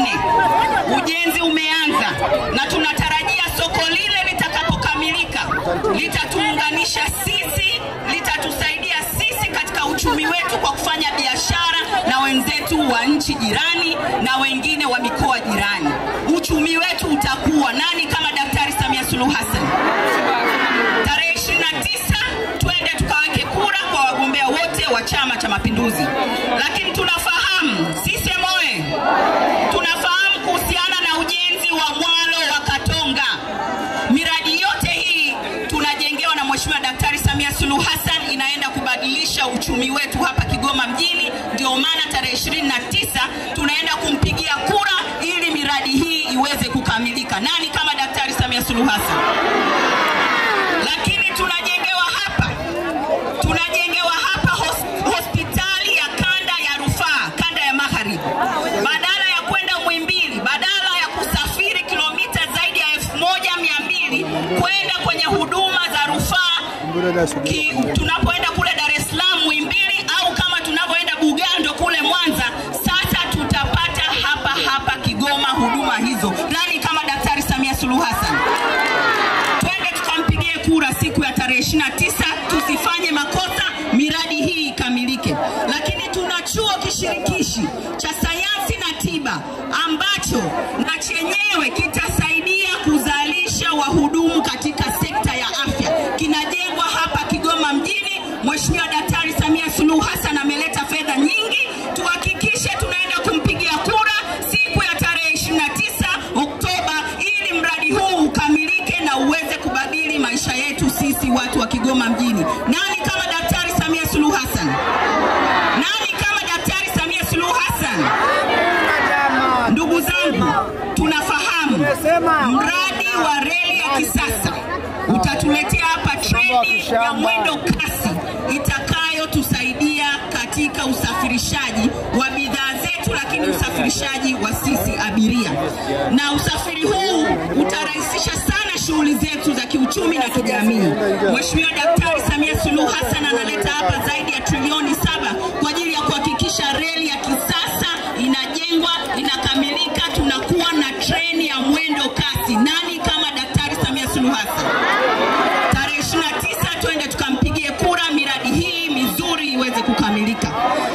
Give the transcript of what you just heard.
4. Ujenzi umeanza na tunatarajia soko lile litakapokamilika litatuunganisha sisi, litatusaidia sisi katika uchumi wetu kwa kufanya biashara na wenzetu wa nchi jirani na wengine wa mikoa jirani. Uchumi wetu utakuwa. Nani kama Daktari Samia Suluhu Hassan? Tarehe 29 twende tukaweke kura kwa wagombea wote wa Chama cha Mapinduzi. Lakini tunafahamu sisi moe, tunafahamu kuhusiana na ujenzi wa mwalo wa Katonga. Miradi yote hii tunajengewa na Mheshimiwa Daktari Samia Suluhu Hassan, inaenda kubadilisha uchumi wetu hapa Kigoma mjini. Ndio maana tarehe 29 tunaenda kumpigia kura ili miradi hii iweze kukamilika. Nani kama Daktari Samia Suluhu Hassan? Lakini tunajengewa hapa hospitali ya kanda ya rufaa, kanda ya Magharibi. Badala ya kwenda Muhimbili, badala ya kusafiri kilomita zaidi ya 1200 kwenda kwenye huduma za rufaa tunapoenda kule Dar es Salaam Muhimbili, au kama tunapoenda Bugando kule Mwanza, sasa tutapata hapa Kigoma huduma hizo. Nani kama Daktari Samia Suluhu Hassan? Twende tukampigie kura siku ya tarehe 29, tusifanye makosa, miradi hii ikamilike. Lakini tuna chuo kishirikishi cha sayansi na tiba ambacho na chenyewe kitasaidia kuzalisha wahudumu katika sekta ya afya. Kinajengwa hapa Kigoma mjini. Mheshimiwa Daktari Samia Suluhu Hassan ameleta fedha nyingi. Tuhakikishe tunaenda kumpigia kura siku ya tarehe 29 Oktoba ili mradi huu ukamilike na uweze kubadili maisha yetu sisi watu wa Kigoma mjini. Nani kama Daktari Samia Suluhu Hassan? Nani kama Daktari Samia Suluhu Hassan? Ndugu zangu, tunafahamu mradi wa reli ya kisasa utatuletea hapa treni ya mwendo kasi itakayotusaidia katika usafirishaji wa bidhaa zetu, lakini usafirishaji wa sisi abiria. Na usafiri huu utarahisisha sana shughuli zetu za kiuchumi na kijamii. Mheshimiwa Daktari Samia Suluhu Hassan analeta hapa zaidi ya trilioni